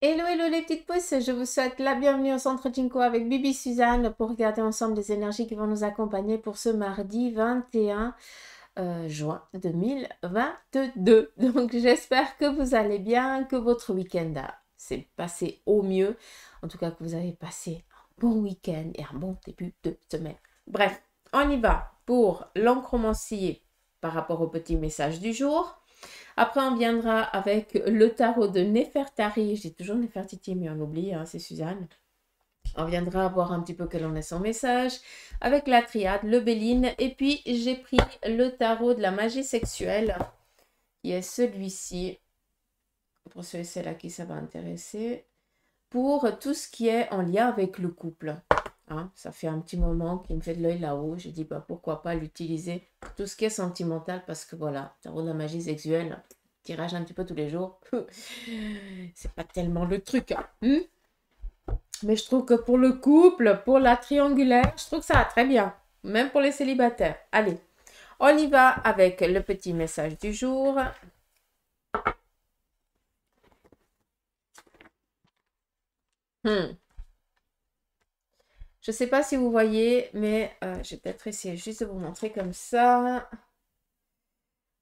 Hello, hello les petites pousses, je vous souhaite la bienvenue au Centre Jinko avec Bibi Suzanne pour regarder ensemble les énergies qui vont nous accompagner pour ce mardi 21 juin 2022. Donc j'espère que vous allez bien, que votre week-end s'est passé au mieux, en tout cas que vous avez passé un bon week-end et un bon début de semaine. Bref, on y va pour l'encromancier par rapport au petit message du jour. Après, on viendra avec le tarot de Nefertari. J'ai toujours Nefertiti, mais on oublie, hein, c'est Suzanne. On viendra voir un petit peu quel en est son message. Avec la triade, le Béline. Et puis, j'ai pris le tarot de la magie sexuelle, qui est celui-ci. Pour ceux et celles à qui ça va intéresser. Pour tout ce qui est en lien avec le couple. Hein, ça fait un petit moment qu'il me fait de l'œil là-haut. Je dis, bah, pourquoi pas l'utiliser pour tout ce qui est sentimental. Parce que voilà, tarot de la magie sexuelle, tirage un petit peu tous les jours. C'est pas tellement le truc. Hein. Mais je trouve que pour le couple, pour la triangulaire, je trouve que ça va très bien. Même pour les célibataires. Allez, on y va avec le petit message du jour. Je ne sais pas si vous voyez, mais je vais peut-être essayer juste de vous montrer comme ça.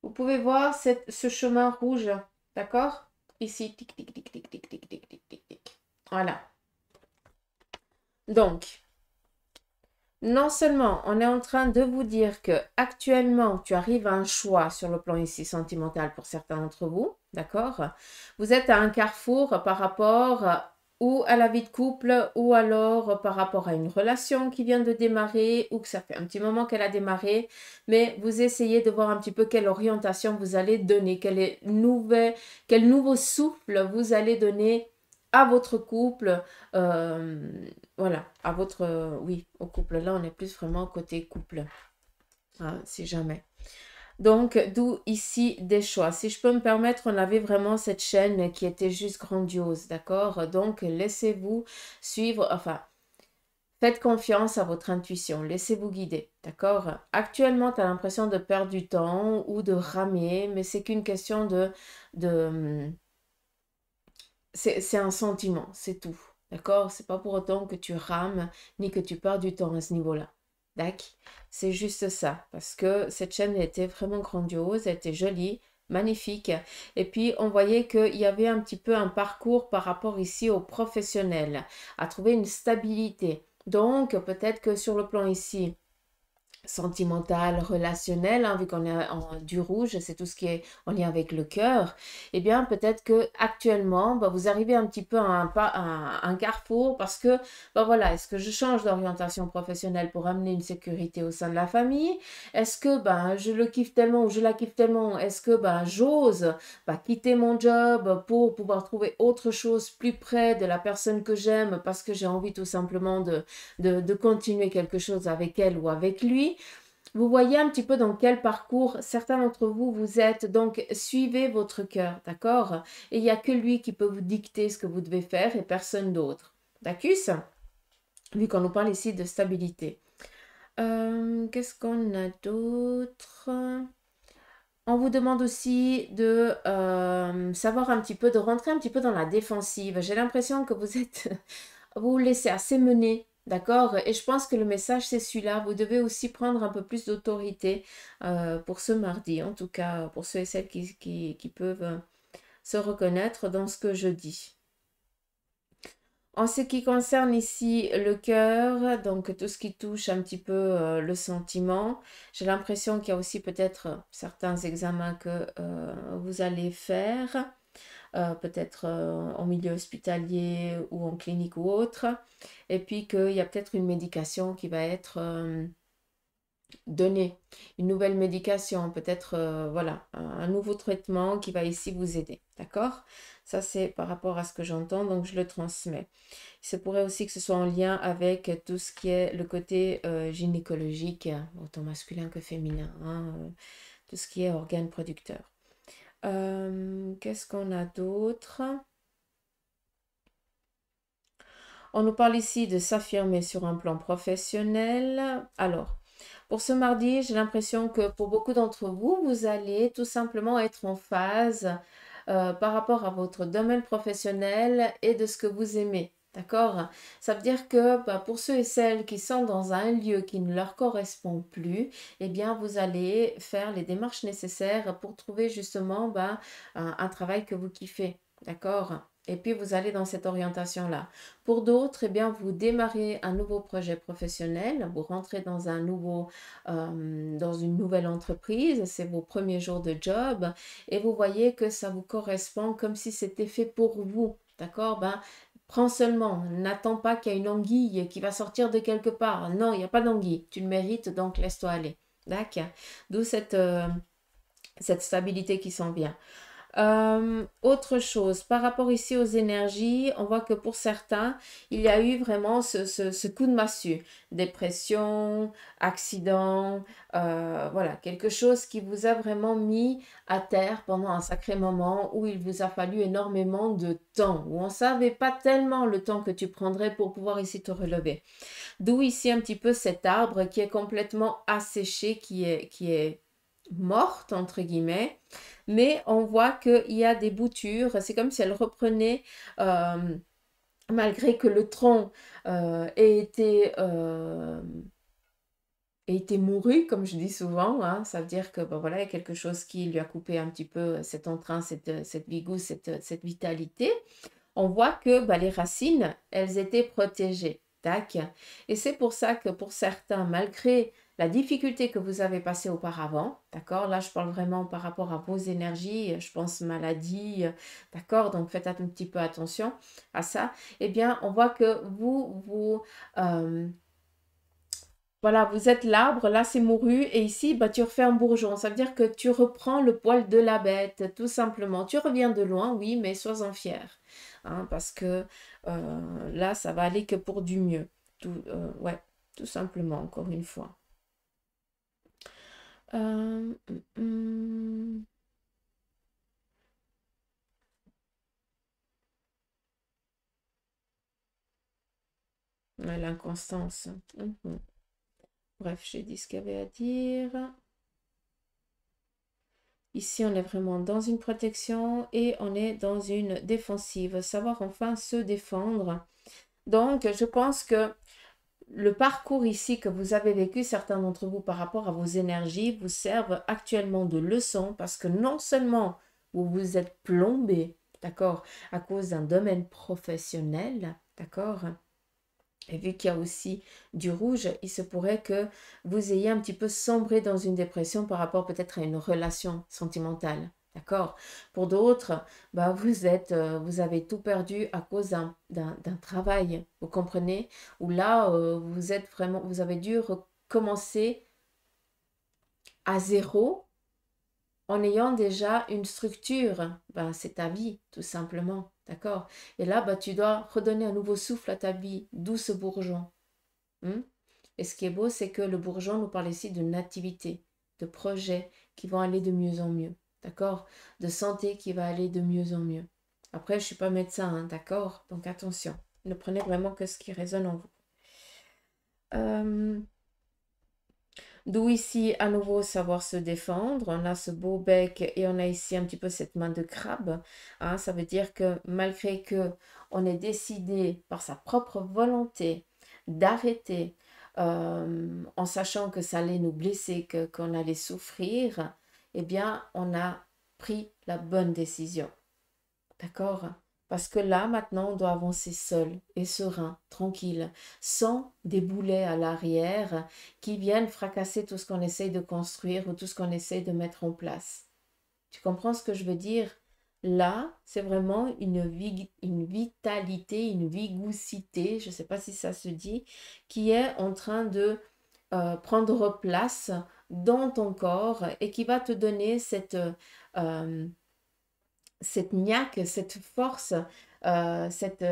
Vous pouvez voir ce chemin rouge, d'accord? Ici, tic, tic, tic, tic, tic, tic, tic, tic, tic, tic. Voilà. Donc, non seulement on est en train de vous dire que actuellement tu arrives à un choix sur le plan ici sentimental pour certains d'entre vous, d'accord? Vous êtes à un carrefour par rapport ou à la vie de couple ou alors par rapport à une relation qui vient de démarrer ou que ça fait un petit moment qu'elle a démarré, mais vous essayez de voir un petit peu quelle orientation vous allez donner, quel nouveau souffle vous allez donner à votre couple, voilà, à votre, oui, au couple. Là, on est plus vraiment côté couple, hein, si jamais. Donc, d'où ici des choix. Si je peux me permettre, on avait vraiment cette chaîne qui était juste grandiose, d'accord? Donc, laissez-vous suivre, enfin, faites confiance à votre intuition, laissez-vous guider, d'accord? Actuellement, tu as l'impression de perdre du temps ou de ramer, mais c'est qu'une question de c'est un sentiment, c'est tout. D'accord? C'est pas pour autant que tu rames ni que tu perds du temps à ce niveau-là. D'accord? C'est juste ça. Parce que cette chaîne était vraiment grandiose, elle était jolie, magnifique. Et puis, on voyait qu'il y avait un petit peu un parcours par rapport ici aux professionnels, à trouver une stabilité. Donc, peut-être que sur le plan ici, sentimental, relationnel, hein, vu qu'on est du rouge, c'est tout ce qui est en lien avec le cœur, eh bien peut-être que actuellement, bah, vous arrivez un petit peu à un carrefour parce que, bah, voilà, est-ce que je change d'orientation professionnelle pour amener une sécurité au sein de la famille? Est-ce que bah, je le kiffe tellement ou je la kiffe tellement? Est-ce que bah, j'ose bah, quitter mon job pour pouvoir trouver autre chose plus près de la personne que j'aime parce que j'ai envie tout simplement de continuer quelque chose avec elle ou avec lui? Vous voyez un petit peu dans quel parcours certains d'entre vous vous êtes. Donc, suivez votre cœur, d'accord? Et il n'y a que lui qui peut vous dicter ce que vous devez faire et personne d'autre. D'accord? Vu qu'on nous parle ici de stabilité. Qu'est-ce qu'on a d'autre? On vous demande aussi de savoir un petit peu, de rentrer un petit peu dans la défensive. J'ai l'impression que vous êtes, vous vous laissez assez mener, d'accord? Et je pense que le message, c'est celui-là. Vous devez aussi prendre un peu plus d'autorité pour ce mardi, en tout cas pour ceux et celles qui peuvent se reconnaître dans ce que je dis. En ce qui concerne ici le cœur, donc tout ce qui touche un petit peu le sentiment, j'ai l'impression qu'il y a aussi peut-être certains examens que vous allez faire, peut-être en milieu hospitalier ou en clinique ou autre, et puis qu'il y a peut-être une médication qui va être donnée, une nouvelle médication, peut-être voilà, un nouveau traitement qui va ici vous aider, d'accord? Ça, c'est par rapport à ce que j'entends, donc je le transmets. Il se pourrait aussi que ce soit en lien avec tout ce qui est le côté gynécologique, autant masculin que féminin, hein, tout ce qui est organe producteur. Qu'est-ce qu'on a d'autre? On nous parle ici de s'affirmer sur un plan professionnel. Alors, pour ce mardi, j'ai l'impression que pour beaucoup d'entre vous, vous allez tout simplement être en phase par rapport à votre domaine professionnel et de ce que vous aimez. D'accord? Ça veut dire que bah, pour ceux et celles qui sont dans un lieu qui ne leur correspond plus, eh bien, vous allez faire les démarches nécessaires pour trouver justement bah, un travail que vous kiffez. D'accord? Et puis, vous allez dans cette orientation-là. Pour d'autres, eh bien, vous démarrez un nouveau projet professionnel, vous rentrez dans dans une nouvelle entreprise, c'est vos premiers jours de job, et vous voyez que ça vous correspond comme si c'était fait pour vous. D'accord? Ben, prends seulement, n'attends pas qu'il y ait une anguille qui va sortir de quelque part. Non, il n'y a pas d'anguille. Tu le mérites, donc laisse-toi aller. D'accord? D'où cette stabilité qui s'en vient. Autre chose, par rapport ici aux énergies, on voit que pour certains, il y a eu vraiment ce coup de massue. Dépression, accident, voilà, quelque chose qui vous a vraiment mis à terre pendant un sacré moment où il vous a fallu énormément de temps, où on ne savait pas tellement le temps que tu prendrais pour pouvoir ici te relever. D'où ici un petit peu cet arbre qui est complètement asséché, qui est morte, entre guillemets, mais on voit qu'il y a des boutures, c'est comme si elle reprenait, malgré que le tronc ait été mouru, comme je dis souvent, hein, ça veut dire que ben voilà, il y a quelque chose qui lui a coupé un petit peu cet entrain, cette vigousse, cette vitalité. On voit que bah, les racines, elles étaient protégées. Tac. Et c'est pour ça que pour certains, malgré la difficulté que vous avez passée auparavant, d'accord, là je parle vraiment par rapport à vos énergies, je pense maladie, d'accord, donc faites un petit peu attention à ça, eh bien on voit que euh, voilà, vous êtes l'arbre, là c'est mouru, et ici, bah, tu refais un bourgeon. Ça veut dire que tu reprends le poil de la bête, tout simplement. Tu reviens de loin, oui, mais sois-en fier. Hein, parce que là, ça va aller que pour du mieux. Ouais, tout simplement, encore une fois. Euh, hum, hum. Ouais, l'inconstance. Mhm. Bref, j'ai dit ce qu'il y avait à dire. Ici, on est vraiment dans une protection et on est dans une défensive. Savoir enfin se défendre. Donc, je pense que le parcours ici que vous avez vécu, certains d'entre vous, par rapport à vos énergies, vous servent actuellement de leçon parce que non seulement vous vous êtes plombé, d'accord, à cause d'un domaine professionnel, d'accord, et vu qu'il y a aussi du rouge, il se pourrait que vous ayez un petit peu sombré dans une dépression par rapport peut-être à une relation sentimentale. D'accord? Pour d'autres, bah, vous avez tout perdu à cause d'un travail. Vous comprenez? Où là, vous avez dû recommencer à zéro en ayant déjà une structure. Ben, c'est ta vie, tout simplement. D'accord? Et là, bah, tu dois redonner un nouveau souffle à ta vie, d'où ce bourgeon. Hmm. Et ce qui est beau, c'est que le bourgeon nous parle ici d'une activité, de projets qui vont aller de mieux en mieux. D'accord? De santé qui va aller de mieux en mieux. Après, je ne suis pas médecin, hein, d'accord? Donc attention. Ne prenez vraiment que ce qui résonne en vous. Euh, D'où ici, à nouveau, savoir se défendre. On a ce beau bec et on a ici un petit peu cette main de crabe. Hein. Ça veut dire que malgré que on ait décidé par sa propre volonté d'arrêter, en sachant que ça allait nous blesser, qu'on allait souffrir, eh bien, on a pris la bonne décision. D'accord? Parce que là, maintenant, on doit avancer seul et serein, tranquille, sans des boulets à l'arrière qui viennent fracasser tout ce qu'on essaye de construire ou tout ce qu'on essaye de mettre en place. Tu comprends ce que je veux dire? Là, c'est vraiment une vitalité, une vigoucité, je ne sais pas si ça se dit, qui est en train de prendre place dans ton corps et qui va te donner cette niaque, cette force, cette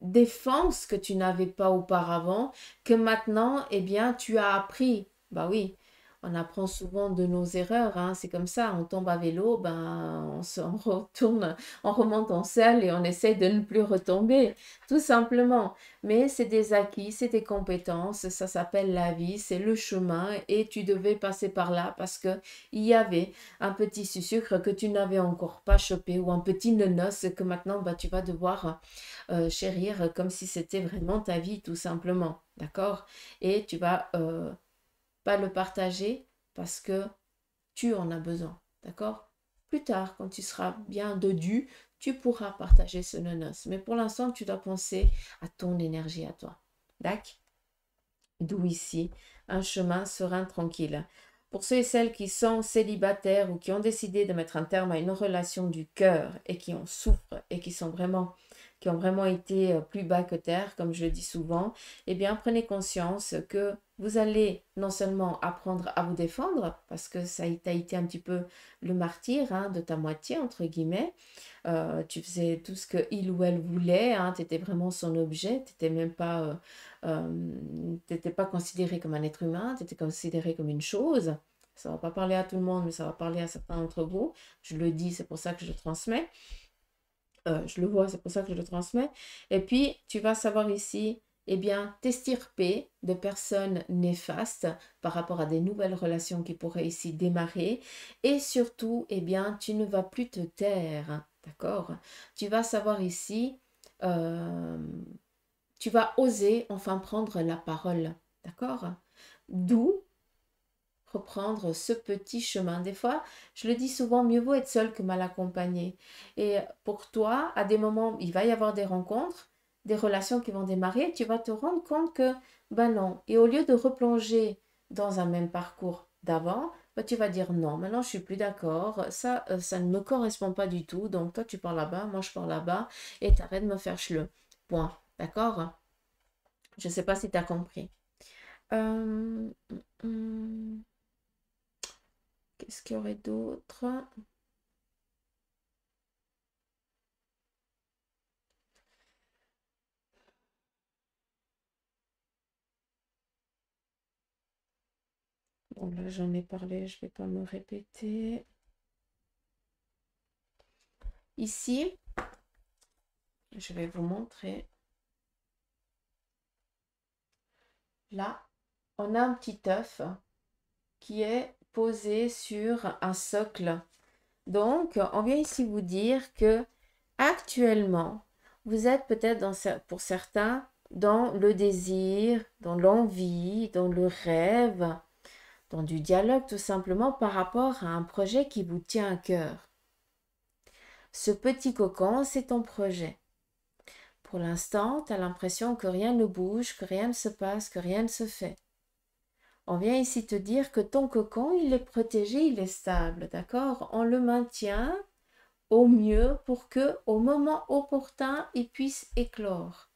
défense que tu n'avais pas auparavant, que maintenant, eh bien, tu as appris. Bah oui, on apprend souvent de nos erreurs, hein, c'est comme ça, on tombe à vélo, ben, on retourne, on remonte en selle et on essaie de ne plus retomber, tout simplement. Mais c'est des acquis, c'est des compétences, ça s'appelle la vie, c'est le chemin et tu devais passer par là parce que il y avait un petit sucre que tu n'avais encore pas chopé ou un petit nonos que maintenant bah, tu vas devoir chérir comme si c'était vraiment ta vie, tout simplement. D'accord? Et tu vas pas le partager parce que tu en as besoin. D'accord? Plus tard, quand tu seras bien dodu, tu pourras partager ce nonos. Mais pour l'instant, tu dois penser à ton énergie à toi. D'accord? D'où ici un chemin serein, tranquille. Pour ceux et celles qui sont célibataires ou qui ont décidé de mettre un terme à une relation du cœur et qui en souffrent et qui ont vraiment été plus bas que terre, comme je le dis souvent, eh bien prenez conscience que vous allez non seulement apprendre à vous défendre, parce que ça a été un petit peu le martyr hein, de ta moitié, entre guillemets, tu faisais tout ce que il ou elle voulait, hein, tu étais vraiment son objet, tu n'étais même pas, t'étais pas considéré comme un être humain, tu étais considéré comme une chose. Ça ne va pas parler à tout le monde, mais ça va parler à certains d'entre vous. Je le dis, c'est pour ça que je le transmets. Je le vois, c'est pour ça que je le transmets. Et puis, tu vas savoir ici, eh bien, t'extirper de personnes néfastes par rapport à des nouvelles relations qui pourraient ici démarrer. Et surtout, eh bien, tu ne vas plus te taire, d'accord? Tu vas savoir ici, euh, tu vas oser enfin prendre la parole, d'accord? D'où reprendre ce petit chemin. Des fois, je le dis souvent, mieux vaut être seul que mal accompagné. Et pour toi, à des moments, il va y avoir des rencontres, des relations qui vont démarrer, tu vas te rendre compte que, ben non. Et au lieu de replonger dans un même parcours d'avant, ben tu vas dire non, maintenant je suis plus d'accord, ça ne me correspond pas du tout, donc toi tu pars là-bas, moi je pars là-bas, et t'arrêtes de me faire chleux. Point. D'accord? Je ne sais pas si tu as compris. Euh, hum, Qu'est-ce qu'il y aurait d'autre? Bon, là, j'en ai parlé, je ne vais pas me répéter. Ici, je vais vous montrer. Là, on a un petit œuf qui est posé sur un socle. Donc, on vient ici vous dire que actuellement, vous êtes peut-être pour certains dans le désir, dans l'envie, dans le rêve, dans du dialogue tout simplement par rapport à un projet qui vous tient à cœur. Ce petit cocon, c'est ton projet. Pour l'instant, tu as l'impression que rien ne bouge, que rien ne se passe, que rien ne se fait. On vient ici te dire que ton cocon, il est protégé, il est stable, d'accord? On le maintient au mieux pour que, au moment opportun, il puisse éclore.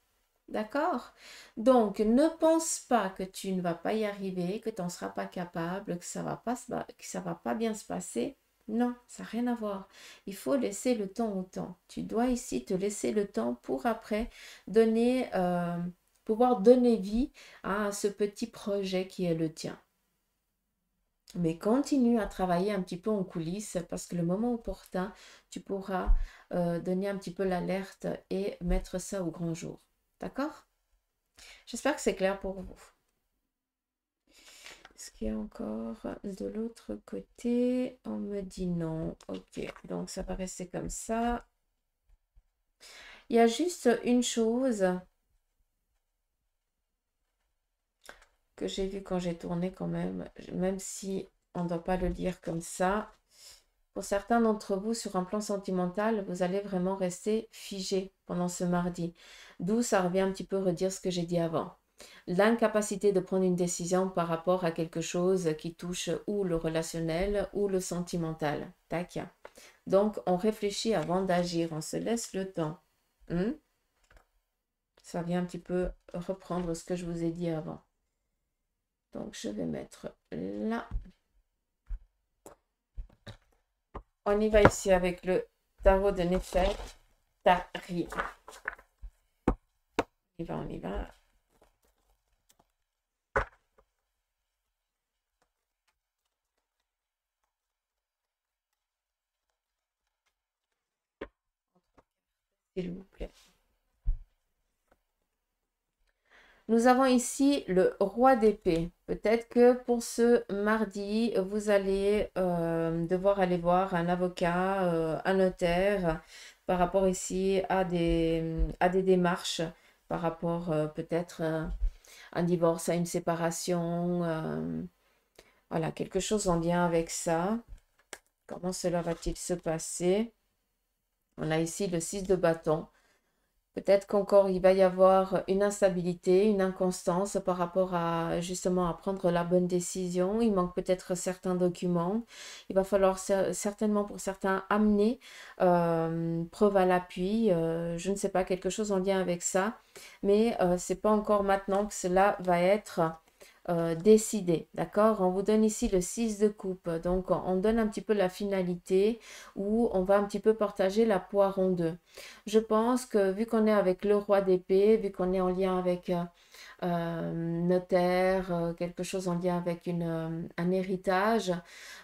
D'accord? Donc, ne pense pas que tu ne vas pas y arriver, que tu n'en seras pas capable, que ça va pas bien se passer. Non, ça n'a rien à voir. Il faut laisser le temps au temps. Tu dois ici te laisser le temps pour après donner, pouvoir donner vie à ce petit projet qui est le tien. Mais continue à travailler un petit peu en coulisses parce que le moment opportun, tu pourras donner un petit peu l'alerte et mettre ça au grand jour. D'accord? J'espère que c'est clair pour vous. Est-ce qu'il y a encore de l'autre côté? On me dit non. Ok, donc ça va rester comme ça. Il y a juste une chose que j'ai vue quand j'ai tourné quand même si on ne doit pas le lire comme ça. Pour certains d'entre vous, sur un plan sentimental, vous allez vraiment rester figé pendant ce mardi. D'où ça revient un petit peu redire ce que j'ai dit avant. L'incapacité de prendre une décision par rapport à quelque chose qui touche ou le relationnel ou le sentimental. Tac. Donc, on réfléchit avant d'agir, on se laisse le temps. Ça vient un petit peu reprendre ce que je vous ai dit avant. Donc, je vais mettre là. On y va ici avec le tarot de Néfer Tari. On y va. s'il vous plaît. Nous avons ici le roi d'épée. Peut-être que pour ce mardi, vous allez devoir aller voir un avocat, un notaire, par rapport ici à des démarches, par rapport peut-être à un divorce, à une séparation, voilà, quelque chose en lien avec ça. Comment cela va-t-il se passer? On a ici le 6 de bâton. Peut-être qu'encore il va y avoir une instabilité, une inconstance par rapport à justement à prendre la bonne décision. Il manque peut-être certains documents. Il va falloir certainement pour certains amener preuve à l'appui. Je ne sais pas, quelque chose en lien avec ça. Mais c'est pas encore maintenant que cela va être décidé, d'accord? On vous donne ici le 6 de coupe, donc on donne un petit peu la finalité où on va un petit peu partager la poire en deux. Je pense que vu qu'on est avec le roi d'épée, vu qu'on est en lien avec notaire, quelque chose en lien avec un héritage,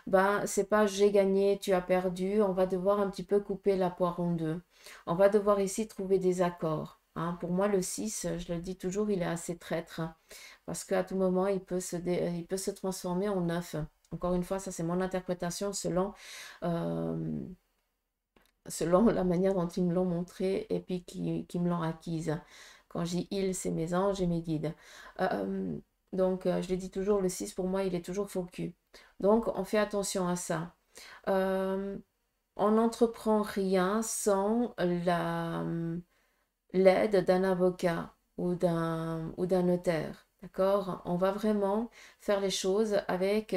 ben c'est pas j'ai gagné, tu as perdu, on va devoir un petit peu couper la poire en deux. On va devoir ici trouver des accords. Hein. Pour moi, le 6, je le dis toujours, il est assez traître. Parce qu'à tout moment, il peut se transformer en 9. Encore une fois, ça c'est mon interprétation euh, selon la manière dont ils me l'ont montré et puis qui me l'ont acquise. Quand j'ai il, c'est mes anges et mes guides. Je l'ai dit toujours, le 6 pour moi, il est toujours faux cul. Donc, on fait attention à ça. Euh, on n'entreprend rien sans l'aide d'un avocat ou d'un notaire. D'accord? On va vraiment faire les choses avec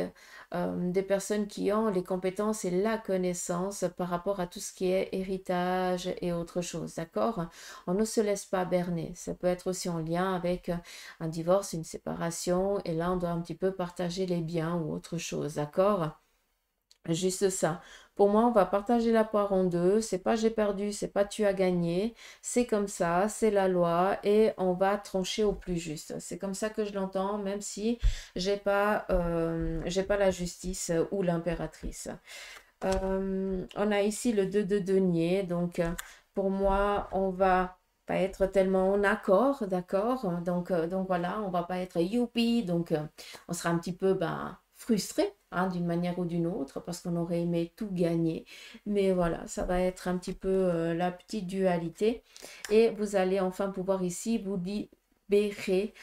des personnes qui ont les compétences et la connaissance par rapport à tout ce qui est héritage et autre chose. D'accord? On ne se laisse pas berner. Ça peut être aussi en lien avec un divorce, une séparation, et là on doit un petit peu partager les biens ou autre chose. D'accord? Juste ça. Pour moi, on va partager la poire en deux. C'est pas j'ai perdu, c'est pas tu as gagné. C'est comme ça, c'est la loi et on va trancher au plus juste. C'est comme ça que je l'entends, même si j'ai pas la justice ou l'impératrice. On a ici le 2 de denier. Donc, pour moi, on va pas être tellement en accord, d'accord? Donc voilà, on va pas être youpi. Donc, on sera un petit peu frustré hein, d'une manière ou d'une autre parce qu'on aurait aimé tout gagner. Mais voilà, ça va être un petit peu la petite dualité. Et vous allez enfin pouvoir ici vous libérer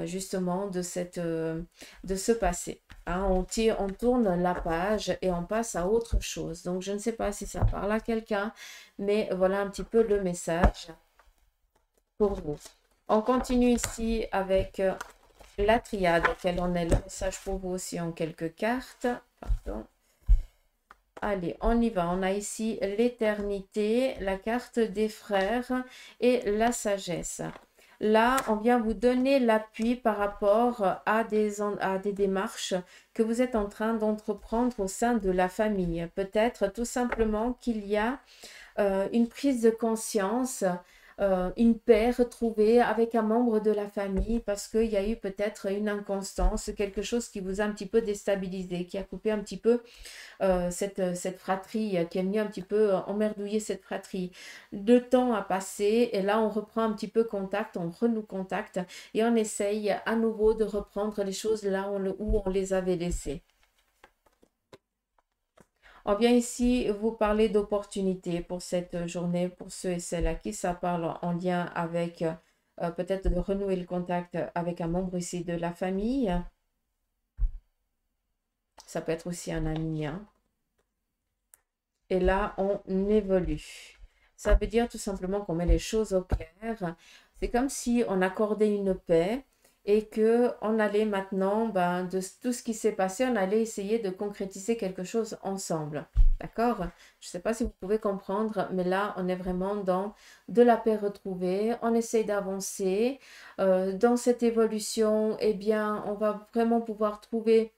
justement de ce passé. Hein, on tourne la page et on passe à autre chose. Donc, je ne sais pas si ça parle à quelqu'un, mais voilà un petit peu le message pour vous. On continue ici avec la triade. Quel en est le message pour vous aussi en quelques cartes. Pardon. Allez, on y va. On a ici l'éternité, la carte des frères et la sagesse. Là, on vient vous donner l'appui par rapport à des démarches que vous êtes en train d'entreprendre au sein de la famille. Peut-être tout simplement qu'il y a une prise de conscience, une paix retrouvée avec un membre de la famille parce qu'il y a eu peut-être une inconstance, quelque chose qui vous a un petit peu déstabilisé, qui a coupé un petit peu cette fratrie, qui est venu un petit peu emmerdouiller cette fratrie. Le temps a passé et là on reprend un petit peu contact, on renoue contact et on essaye à nouveau de reprendre les choses là où on les avait laissées. On vient ici vous parler d'opportunités pour cette journée, pour ceux et celles à qui ça parle en lien avec peut-être de renouer le contact avec un membre ici de la famille. Ça peut être aussi un ami. Hein. Et là, on évolue. Ça veut dire tout simplement qu'on met les choses au clair. C'est comme si on accordait une paix et que on allait maintenant, de tout ce qui s'est passé, on allait essayer de concrétiser quelque chose ensemble. D'accord? Je ne sais pas si vous pouvez comprendre, mais là, on est vraiment dans de la paix retrouvée. On essaye d'avancer. Dans cette évolution, eh bien, on va vraiment pouvoir trouver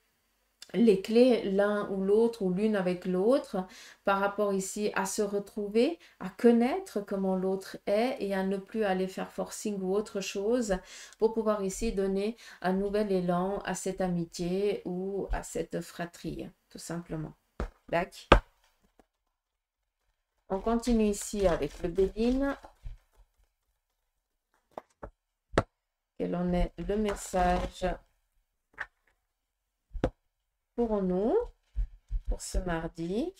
les clés l'un ou l'autre ou l'une avec l'autre par rapport ici à se retrouver, à connaître comment l'autre est et à ne plus aller faire forcing ou autre chose pour pouvoir ici donner un nouvel élan à cette amitié ou à cette fratrie, tout simplement. D'accord. On continue ici avec le Béline. Quel en est le message pour nous, pour ce mardi?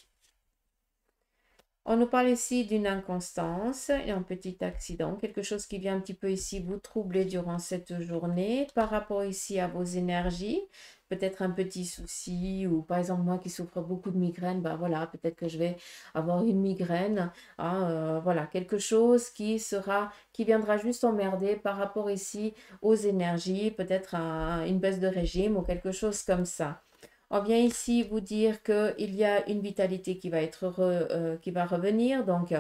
On nous parle ici d'une inconstance et un petit accident, quelque chose qui vient un petit peu ici vous troubler durant cette journée par rapport ici à vos énergies. Peut-être un petit souci ou par exemple moi qui souffre beaucoup de migraines, bah voilà, peut-être que je vais avoir une migraine. Hein, voilà, quelque chose qui viendra juste emmerder par rapport ici aux énergies, peut-être une baisse de régime ou quelque chose comme ça. On vient ici vous dire qu'il y a une vitalité qui va qui va revenir. Donc,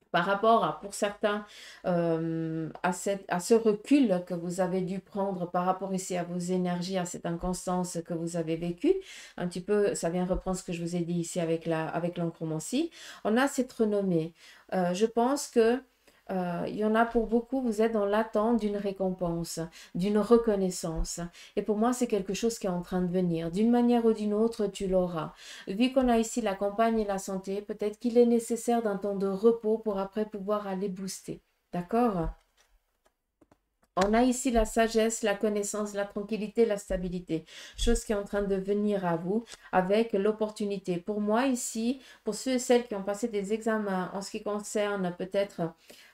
par rapport à, pour certains, à ce recul que vous avez dû prendre par rapport ici à vos énergies, à cette inconstance que vous avez vécue, un petit peu, ça vient reprendre ce que je vous ai dit ici avec l'encromancie. On a cette renommée. Je pense que il y en a pour beaucoup, vous êtes dans l'attente d'une récompense, d'une reconnaissance. Et pour moi, c'est quelque chose qui est en train de venir. D'une manière ou d'une autre, tu l'auras. Vu qu'on a ici la campagne et la santé, peut-être qu'il est nécessaire d'un temps de repos pour après pouvoir aller booster. D'accord? On a ici la sagesse, la connaissance, la tranquillité, la stabilité. Chose qui est en train de venir à vous avec l'opportunité. Pour moi ici, pour ceux et celles qui ont passé des examens en ce qui concerne peut-être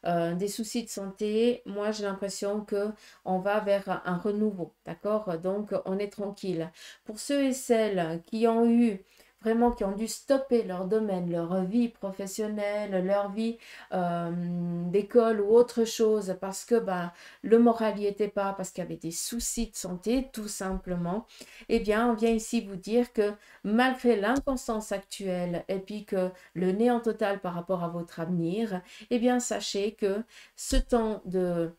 des soucis de santé, moi j'ai l'impression que on va vers un renouveau. D'accord? Donc on est tranquille. Pour ceux et celles qui ont eu vraiment qui ont dû stopper leur domaine, leur vie professionnelle, leur vie d'école ou autre chose parce que bah, le moral n'y était pas, parce qu'il y avait des soucis de santé, tout simplement, eh bien, on vient ici vous dire que malgré l'inconstance actuelle et puis que le néant total par rapport à votre avenir, eh bien, sachez que ce temps de...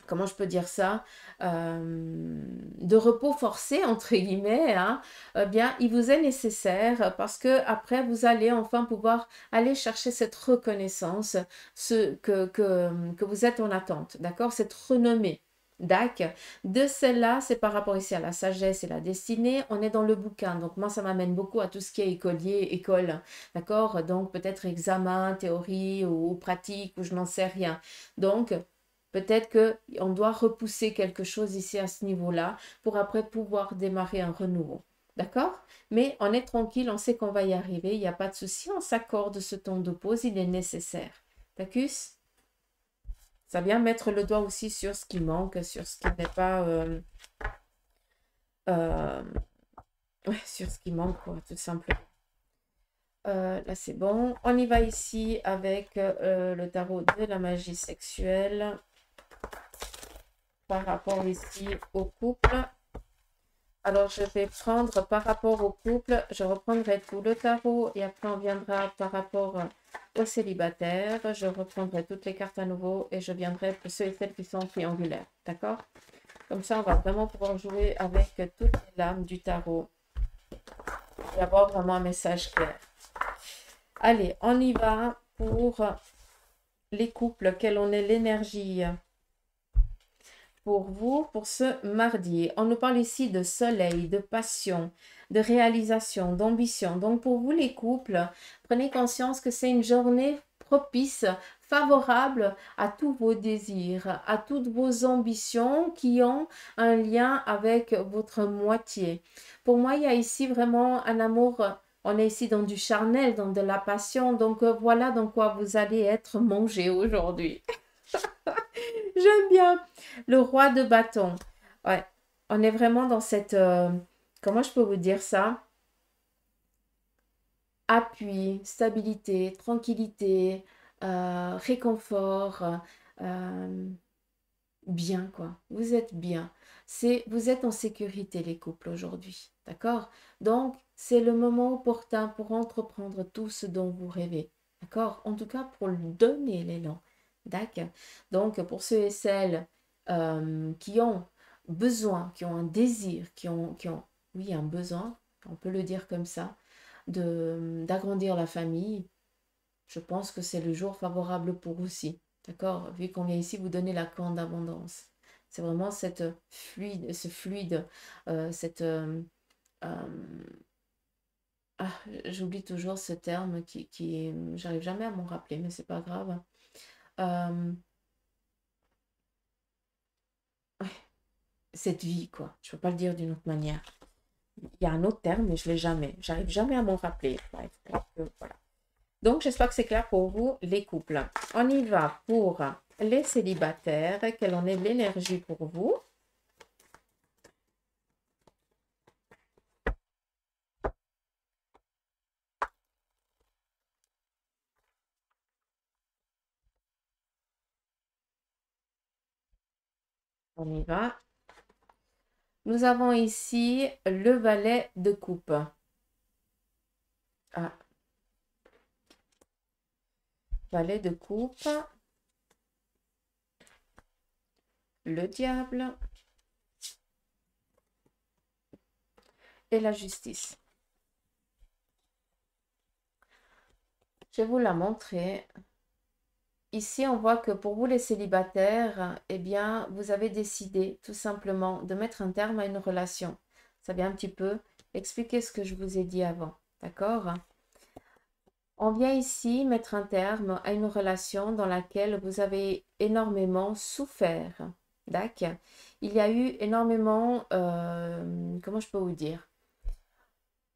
comment je peux dire ça, de repos forcé, entre guillemets, hein, eh bien, il vous est nécessaire parce que après vous allez enfin pouvoir aller chercher cette reconnaissance que vous êtes en attente, d'accord? Cette renommée. Dac. De celle-là, c'est par rapport ici à la sagesse et la destinée. On est dans le bouquin. Donc, moi, ça m'amène beaucoup à tout ce qui est écolier, école. D'accord? Donc, peut-être examen, théorie ou pratique ou je n'en sais rien. Donc, peut-être qu'on doit repousser quelque chose ici à ce niveau-là pour après pouvoir démarrer un renouveau. D'accord? Mais on est tranquille, on sait qu'on va y arriver, il n'y a pas de souci, on s'accorde ce temps de pause, il est nécessaire. Tacus? Ça vient mettre le doigt aussi sur ce qui manque, sur ce qui n'est pas... euh, ouais, sur ce qui manque, quoi, tout simplement. Là, c'est bon. On y va ici avec le tarot de la magie sexuelle par rapport ici au couple. Alors, je vais prendre par rapport au couple, je reprendrai tout le tarot et après on viendra par rapport aux célibataires. Je reprendrai toutes les cartes à nouveau et je viendrai pour ceux et celles qui sont triangulaires. D'accord? Comme ça, on va vraiment pouvoir jouer avec toutes les lames du tarot et avoir vraiment un message clair. Allez, on y va pour les couples. Quelle en est l'énergie pour vous, pour ce mardi? On nous parle ici de soleil, de passion, de réalisation, d'ambition. Donc pour vous les couples, prenez conscience que c'est une journée propice, favorable à tous vos désirs, à toutes vos ambitions qui ont un lien avec votre moitié. Pour moi, il y a ici vraiment un amour. On est ici dans du charnel, dans de la passion. Donc voilà dans quoi vous allez être mangé aujourd'hui. J'aime bien le roi de bâton. Ouais, on est vraiment dans cette... comment je peux vous dire ça? Appui, stabilité, tranquillité, réconfort, euh, bien quoi. Vous êtes bien. Vous êtes en sécurité les couples aujourd'hui. D'accord? Donc, c'est le moment opportun pour entreprendre tout ce dont vous rêvez. D'accord? En tout cas, pour lui donner l'élan. D'accord? Donc, pour ceux et celles qui ont besoin, qui ont un désir, oui, un besoin, on peut le dire comme ça, d'agrandir la famille, je pense que c'est le jour favorable pour aussi. D'accord? Vu qu'on vient ici vous donner la corne d'abondance. C'est vraiment ce fluide, cette... ah, j'oublie toujours ce terme j'arrive jamais à m'en rappeler, mais c'est pas grave. Euh, cette vie, quoi. Je ne peux pas le dire d'une autre manière. Il y a un autre terme, mais je ne l'ai jamais. J'arrive jamais à m'en rappeler. Bref, voilà. Donc, j'espère que c'est clair pour vous, les couples. On y va pour les célibataires. Quelle en est l'énergie pour vous? On y va. Nous avons ici le valet de coupe. Ah, valet de coupe. Le diable. Et la justice. Je vais vous la montrer. Ici, on voit que pour vous les célibataires, eh bien, vous avez décidé tout simplement de mettre un terme à une relation. Ça vient un petit peu expliquer ce que je vous ai dit avant. D'accord? On vient ici mettre un terme à une relation dans laquelle vous avez énormément souffert. D'accord? Il y a eu énormément, comment je peux vous dire?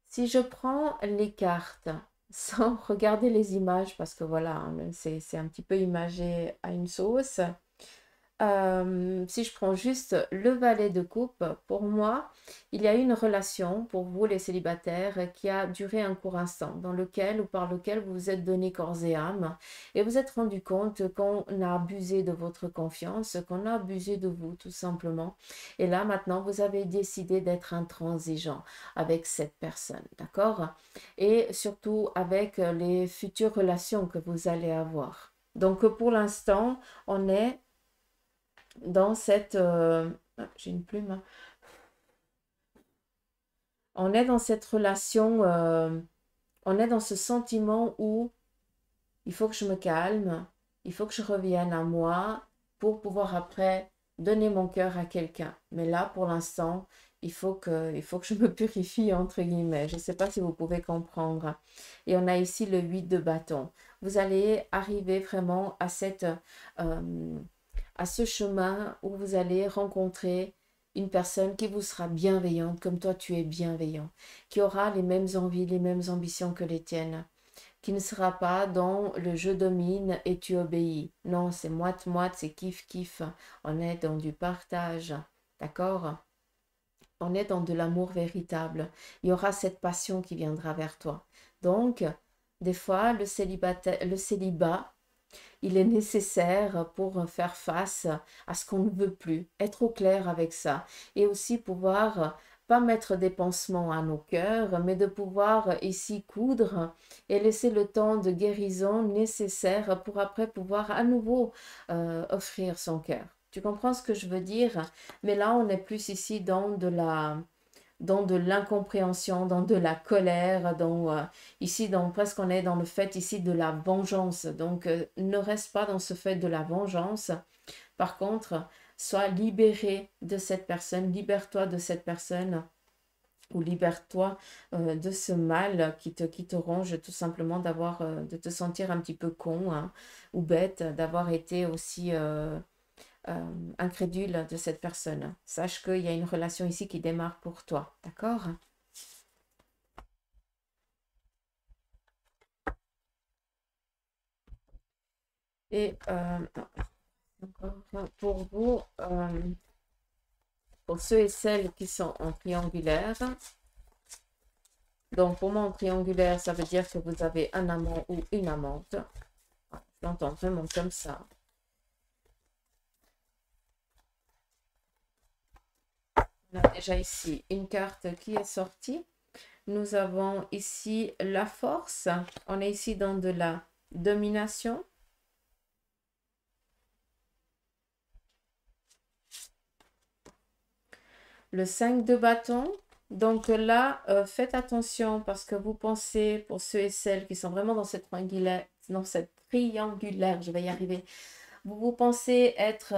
Si je prends les cartes sans regarder les images, parce que voilà, hein, c'est un petit peu imagé à une sauce, si je prends juste le valet de coupe, pour moi, il y a eu une relation, pour vous les célibataires, qui a duré un court instant, dans lequel ou par lequel vous vous êtes donné corps et âme, et vous êtes rendu compte qu'on a abusé de votre confiance, qu'on a abusé de vous, tout simplement. Et là, maintenant, vous avez décidé d'être intransigeant avec cette personne, d'accord? Et surtout avec les futures relations que vous allez avoir. Donc, pour l'instant, on est dans cette... j'ai une plume. Hein. On est dans cette relation, on est dans ce sentiment où il faut que je me calme, il faut que je revienne à moi pour pouvoir après donner mon cœur à quelqu'un. Mais là, pour l'instant, il faut que je me purifie, entre guillemets. Je ne sais pas si vous pouvez comprendre. Et on a ici le 8 de bâton. Vous allez arriver vraiment à ce chemin où vous allez rencontrer une personne qui vous sera bienveillante, comme toi tu es bienveillant, qui aura les mêmes envies, les mêmes ambitions que les tiennes, qui ne sera pas dans le je domine et tu obéis. Non, c'est moite-moite, c'est kiff-kiff. On est dans du partage, d'accord? On est dans de l'amour véritable. Il y aura cette passion qui viendra vers toi. Donc, des fois, le célibat, il est nécessaire pour faire face à ce qu'on ne veut plus, être au clair avec ça et aussi pouvoir pas mettre des pansements à nos cœurs, mais de pouvoir ici coudre et laisser le temps de guérison nécessaire pour après pouvoir à nouveau offrir son cœur. Tu comprends ce que je veux dire? Mais là, on est plus ici dans de l'incompréhension, dans de la colère, ici, presque on est dans le fait ici de la vengeance. Donc, ne reste pas dans ce fait de la vengeance. Par contre, sois libéré de cette personne, libère-toi de cette personne ou libère-toi de ce mal qui te ronge tout simplement de te sentir un petit peu con hein, ou bête, d'avoir été aussi incrédule de cette personne. Sache qu'il y a une relation ici qui démarre pour toi. D'accord? Et encore pour vous, pour ceux et celles qui sont en triangulaire, donc pour moi en triangulaire, ça veut dire que vous avez un amant ou une amante. Je l'entends vraiment comme ça. On a déjà ici une carte qui est sortie. Nous avons ici la force. On est ici dans de la domination. Le 5 de bâton. Donc là, faites attention parce que vous pensez, pour ceux et celles qui sont vraiment dans cette triangulaire, je vais y arriver, vous pensez être,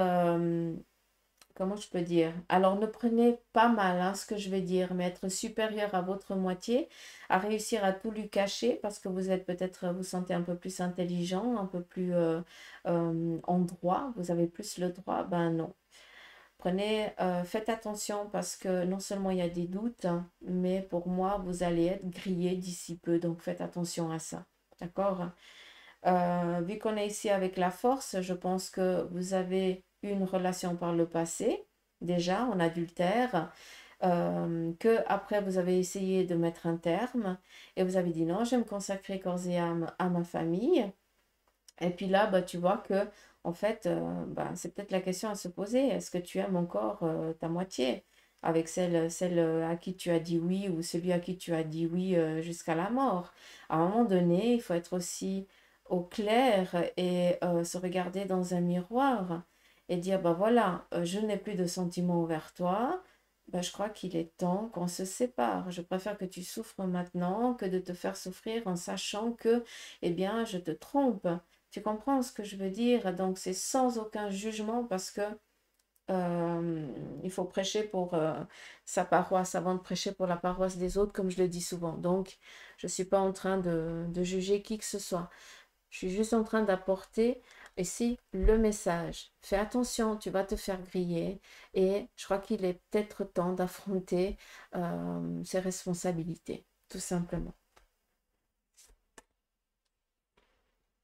comment je peux dire? Alors ne prenez pas mal hein, ce que je vais dire, mais être supérieur à votre moitié, à réussir à tout lui cacher parce que vous êtes peut-être, vous sentez un peu plus intelligent, un peu plus en droit, vous avez plus le droit, ben non. Faites attention parce que non seulement il y a des doutes, hein, mais pour moi, vous allez être grillé d'ici peu. Donc, faites attention à ça. D'accord? Vu qu'on est ici avec la force, je pense que vous avez eu une relation par le passé, déjà en adultère, que après vous avez essayé de mettre un terme et vous avez dit non, je vais me consacrer corps et âme à ma famille. Et puis là, bah, tu vois que, en fait, bah, c'est peut-être la question à se poser. Est-ce que tu aimes encore ta moitié avec celle à qui tu as dit oui ou celui à qui tu as dit oui jusqu'à la mort? À un moment donné, il faut être aussi au clair et se regarder dans un miroir et dire, bah voilà, je n'ai plus de sentiments envers toi. Bah, je crois qu'il est temps qu'on se sépare. Je préfère que tu souffres maintenant que de te faire souffrir en sachant que, eh bien, je te trompe. Tu comprends ce que je veux dire? Donc, c'est sans aucun jugement parce que il faut prêcher pour sa paroisse avant de prêcher pour la paroisse des autres, comme je le dis souvent. Donc, je ne suis pas en train de juger qui que ce soit. Je suis juste en train d'apporter ici le message. Fais attention, tu vas te faire griller. Et je crois qu'il est peut-être temps d'affronter ses responsabilités, tout simplement.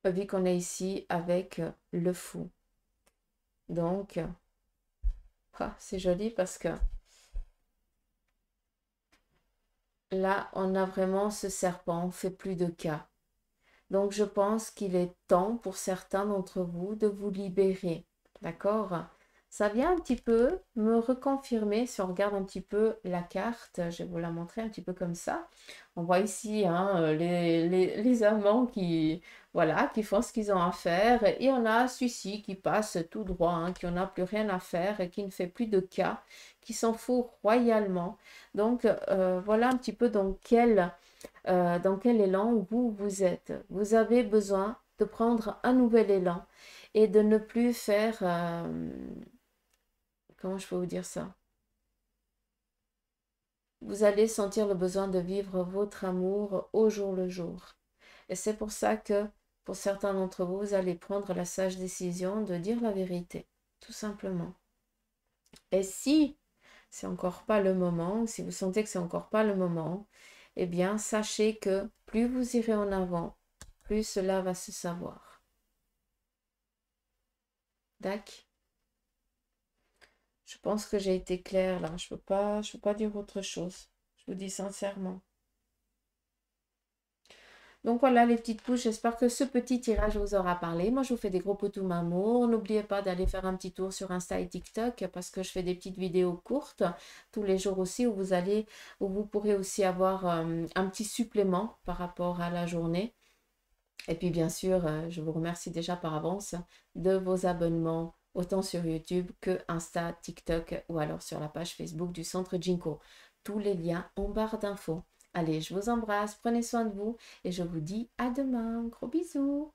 Vu qu'on est ici avec le fou. Donc, c'est joli parce que là, on a vraiment ce serpent, on fait plus de cas. Donc, je pense qu'il est temps pour certains d'entre vous de vous libérer. D'accord? Ça vient un petit peu me reconfirmer, si on regarde un petit peu la carte, je vais vous la montrer un petit peu comme ça. On voit ici hein, les amants qui, voilà, qui font ce qu'ils ont à faire. Et on a celui-ci qui passe tout droit, hein, qui n'en a plus rien à faire et qui ne fait plus de cas, qui s'en fout royalement. Donc, voilà un petit peu dans quel élan vous êtes. Vous avez besoin de prendre un nouvel élan et de ne plus faire... comment je peux vous dire ça? Vous allez sentir le besoin de vivre votre amour au jour le jour. Et c'est pour ça que pour certains d'entre vous, vous allez prendre la sage décision de dire la vérité, tout simplement. Et si c'est encore pas le moment, si vous sentez que c'est encore pas le moment, eh bien, sachez que plus vous irez en avant, plus cela va se savoir. D'accord? Je pense que j'ai été claire là. Je peux pas dire autre chose. Je vous dis sincèrement. Donc voilà les petites pouces, j'espère que ce petit tirage vous aura parlé. Moi je vous fais des gros poutous m'amour. N'oubliez pas d'aller faire un petit tour sur Insta et TikTok parce que je fais des petites vidéos courtes tous les jours aussi où vous pourrez aussi avoir un petit supplément par rapport à la journée. Et puis bien sûr, je vous remercie déjà par avance de vos abonnements autant sur YouTube que Insta, TikTok ou alors sur la page Facebook du Centre Jinko. Tous les liens en barre d'infos. Allez, je vous embrasse, prenez soin de vous et je vous dis à demain. Gros bisous.